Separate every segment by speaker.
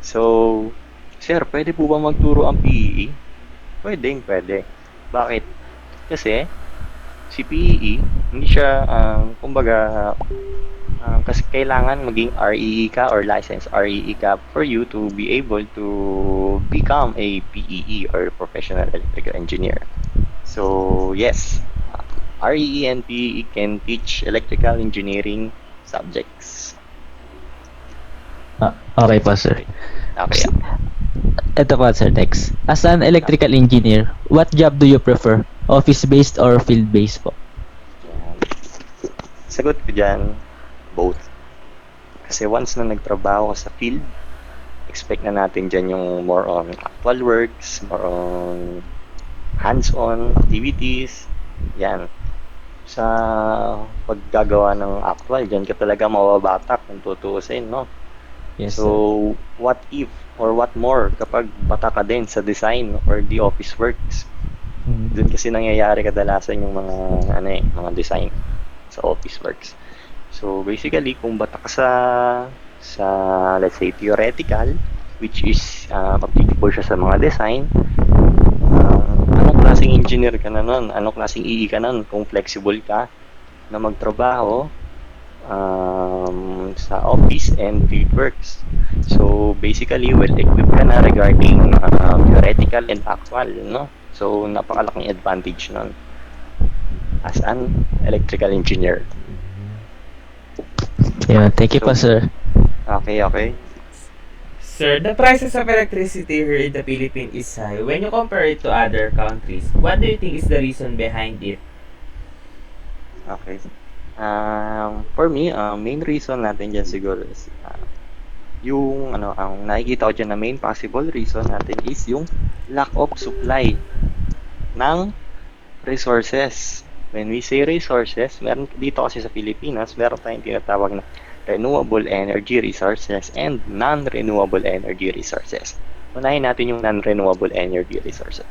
Speaker 1: So, sir, pwede po ba magturo ang PEE? Pwede. Bakit? Kasi si PEE, hindi siya, kumbaga, kasi kailangan maging REE ka or licensed REE ka for you to be able to become a PEE or professional electrical engineer. So, yes, REE and PEE can teach electrical engineering subjects.
Speaker 2: Okay po, sir.
Speaker 1: Okay. Okay.
Speaker 2: Ito po, sir, next. As an
Speaker 1: Okay.
Speaker 2: electrical engineer, what job do you prefer? Office-based or field-based po?
Speaker 1: Yan. Sagot ko dyan, both. Kasi once na nagtrabaho ka sa field, expect na natin dyan yung more on actual works, more on hands-on activities. Yan. Sa paggagawa ng actual, dyan ka talaga mababatak kung tutuusin, no?
Speaker 2: Yes,
Speaker 1: So,
Speaker 2: sir.
Speaker 1: what if or what more kapag bata ka din sa design or the office works? Doon kasi nangyayari kadalasan yung mga design sa office works. So, basically, kung bata ka sa let's say, theoretical, which is applicable siya sa mga design, anong klaseng engineer ka na nun? Anong klaseng EE ka nun? Kung flexible ka na magtrabaho sa office and field works. So, basically, well-equipped ka na regarding theoretical and actual, no? So, napakalaking advantage nun as an electrical engineer.
Speaker 2: Yeah, thank you po,
Speaker 1: So,
Speaker 2: sir.
Speaker 1: okay.
Speaker 3: Sir, the prices of electricity here in the Philippines is high. When you compare it to other countries, what do you think is the reason behind it?
Speaker 1: Okay. For me, main reason natin dyan siguro is ang nakikita ko dyan na main possible reason natin is yung lack of supply ng resources. When we say resources, meron dito kasi sa Pilipinas, meron tayong tinatawag na renewable energy resources and non-renewable energy resources. Unahin natin yung non-renewable energy resources.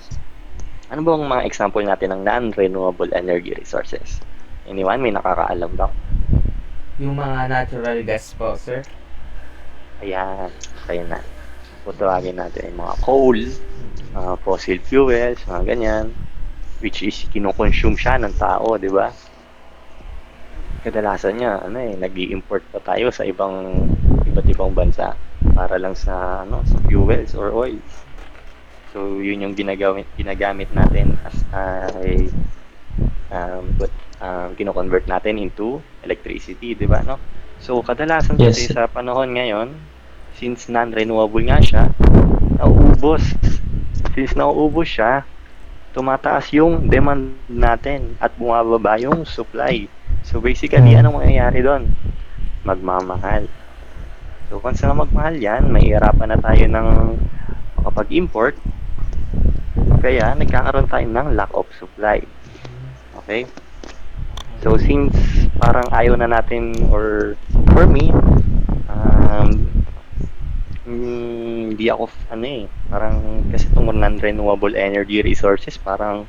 Speaker 1: Ano ba ang mga example natin ng non-renewable energy resources? Anyone, may nakakaalam ba?
Speaker 3: Yung mga natural gas po, sir.
Speaker 1: Ayan, kaya na. Kung tawagin natin yung mga coal, fossil fuels, mga ganyan, which is kinokonsume siya ng tao, di ba? Kadalasan niya, nag-i-import pa tayo sa iba't ibang bansa para lang sa fuels or oils. So, yun yung ginagamit natin as kino-convert natin into electricity, di ba, no? So, kadalasan kasi
Speaker 2: Yes.
Speaker 1: sa panahon ngayon, since non-renewable nga siya, nauubos. Since nauubos siya, tumataas yung demand natin at bumababa yung supply. So basically,
Speaker 2: Mm.
Speaker 1: anong mangyayari doon? Magmamahal. So once na magmahal yan, mahihirapan na tayo ng makapag-import, kaya nagkakaroon tayo ng lack of supply. Okay? So since parang ayaw na natin, or for me, um, hindi ako, parang kasi itong non-renewable energy resources, parang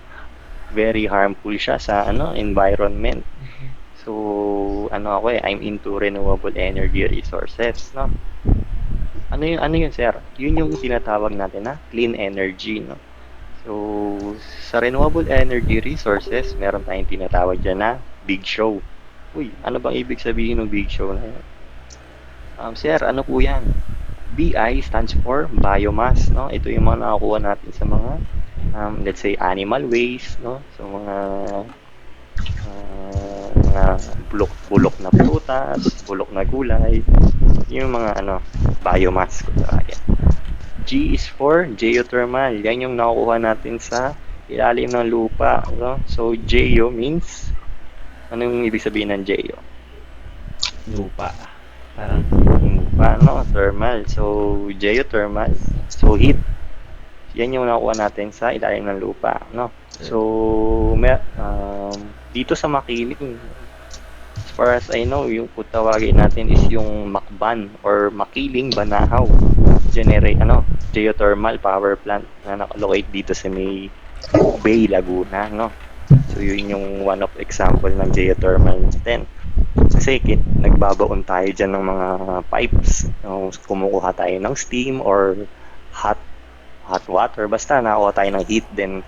Speaker 1: very harmful siya sa environment. So, I'm into renewable energy resources, no? Ano yun, sir? Yun yung tinatawag natin na clean energy, no? So, sa renewable energy resources, meron tayong tinatawag dyan na big show. Uy, ano bang ibig sabihin ng big show na yun? Sir, ano po yan? BI stands for biomass, no? Ito yung mga nakakuha natin sa let's say, animal waste, no? So, mga bulok na prutas, bulok na gulay, yung mga biomass ko tawagin. G is for geothermal. Yan yung nakukuha natin sa ilalim ng lupa, no? So geo means, ano yung ibig sabihin ng geo?
Speaker 3: Lupa. Parang,
Speaker 1: Lupa, no? Thermal. So geothermal. So heat. Yan yung nakukuha natin sa ilalim ng lupa, no? So dito sa Makiling, as far as I know, yung kung tawagin natin is yung Macban or Makiling Banahaw geothermal power plant na nakalocate dito sa may Bay, Laguna, no? So yun yung one of example ng geothermal natin. Kasi nagbabaon tayo dyan ng mga pipes. Kumukuha tayo ng steam or hot hot water. Basta nakakuha tayo ng heat. Then,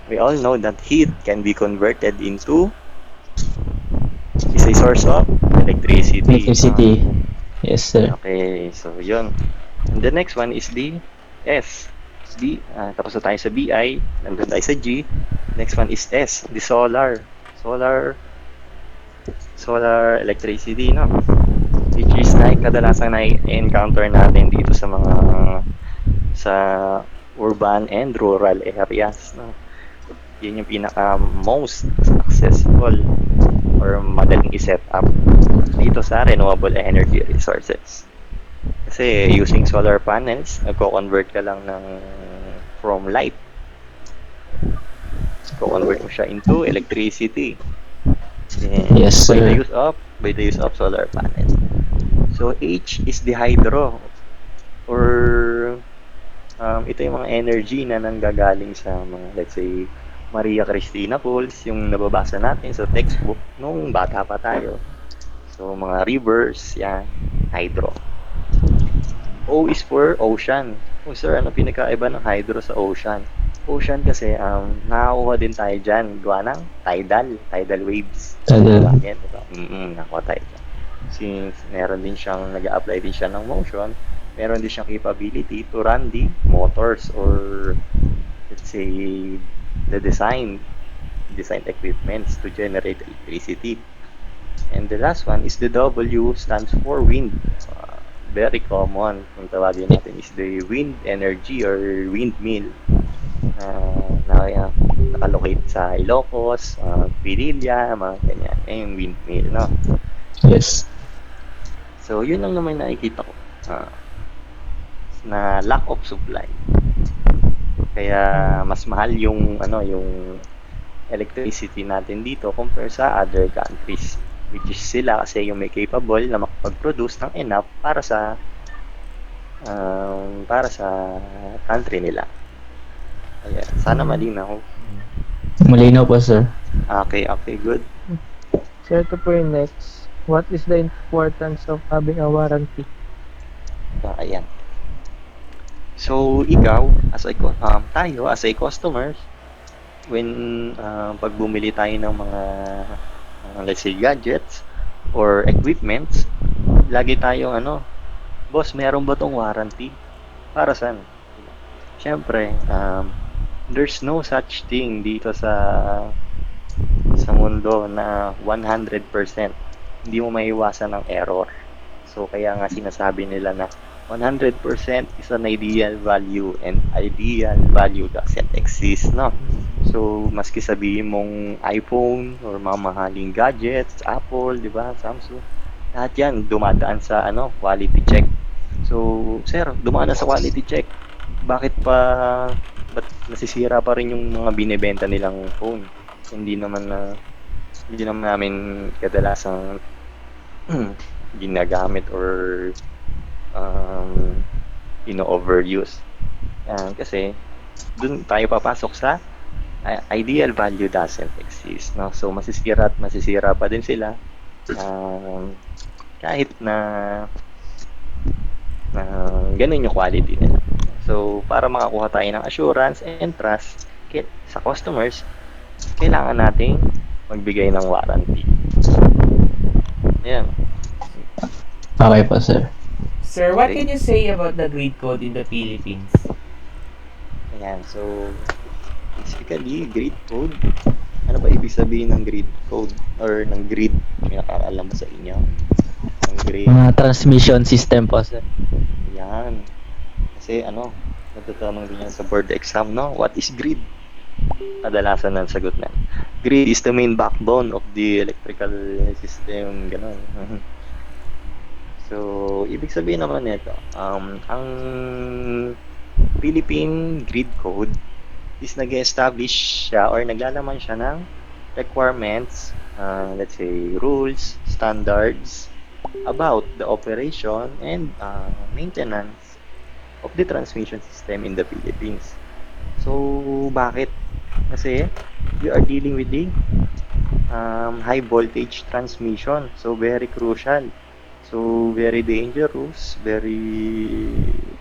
Speaker 1: we all know that heat can be converted into is a source of electricity.
Speaker 2: Electricity. Yes, sir.
Speaker 1: Okay, so yun. And the next one is the S. Tapos na tayo sa BI, nandun tayo sa G. Next one is S, the solar. Solar electricity, no? Which is like kadalasan na-encounter natin dito sa urban and rural areas, no? Yun yung pinaka most successful or madaling i-set up dito sa renewable energy resources. Kasi using solar panels, nagko-convert ka lang from light. Nagko-convert mo siya into electricity. And
Speaker 2: Yes,
Speaker 1: by
Speaker 2: sir.
Speaker 1: the use of solar panel. So H is the hydro or ito yung mga energy na nanggagaling sa mga, let's say, Maria Cristina Falls, yung nababasa natin sa textbook nung bata pa tayo. So mga rivers, yan, hydro. O is for ocean. Oh sir, ano pinakaiba ng hydro sa ocean? Ocean kasi nakakuha din tayo dyan gawa ng tidal waves.
Speaker 2: Tidal.
Speaker 1: Yan, diba? Nakakuha tayo dyan. Since meron din siyang nag-a-apply din siya ng motion, meron din siyang capability to run the motors or let's say the design equipments to generate electricity. And the last one is the W, stands for wind. Very common kung tawagin natin is the wind energy or windmill na nakalocate sa Ilocos, Pinilla, mga ganyan. Yung windmill, no?
Speaker 2: Yes.
Speaker 1: So, yun lang naman nakikita ko na lack of supply. Kaya mas mahal yung electricity natin dito compare sa other countries, which is sila kasi yung may capable na makapag-produce ng enough para sa country nila. Kaya sana malinaw.
Speaker 2: Malinaw po, sir.
Speaker 1: Okay, good.
Speaker 4: So ito po yung next. What is the importance of having a warranty?
Speaker 1: Ayan. So, ikaw, tayo as a customers, when pag bumili tayo ng mga let's say gadgets or equipments, lagi tayong boss, meron ba tong warranty? Para saan? Siyempre, there's no such thing dito sa mundo na 100%. Hindi mo maiwasan ng error. So, kaya nga sinasabi nila na 100% is an ideal value and ideal value doesn't exist, no? So, maski sabihin mong iPhone or mga mahaling gadgets, Apple, di ba, Samsung, lahat yan dumadaan sa quality check. So, sir, dumaan na sa quality check. Ba't nasisira pa rin yung mga binebenta nilang phone? Hindi naman namin kadalasang ginagamit or overuse. Kasi dun tayo papasok sa ideal value doesn't exist, no? So masisira pa din sila kahit na ganun yung quality nila. So para makakuha tayo ng assurance and trust sa customers, kailangan nating magbigay ng warranty. Ayan.
Speaker 2: Okay po, sir.
Speaker 3: Sir, what can you say about the grid code in the Philippines?
Speaker 1: Ayan, so basically, grid code. Ano ba ibig sabihin ng grid code? Or ng grid? May nakakaalam ba sa inyo? Ng grid.
Speaker 2: Mga transmission system po, sir.
Speaker 1: Yan. Kasi natatanong din yan sa board exam, no? What is grid? Kadalasan ng sagot na. Grid is the main backbone of the electrical system, gano'n. So, ibig sabihin naman nito, ang Philippine Grid Code is nag-establish siya or naglalaman siya ng requirements, let's say rules, standards about the operation and maintenance of the transmission system in the Philippines. So, bakit? Kasi we are dealing with the high voltage transmission. So very crucial. So very dangerous, very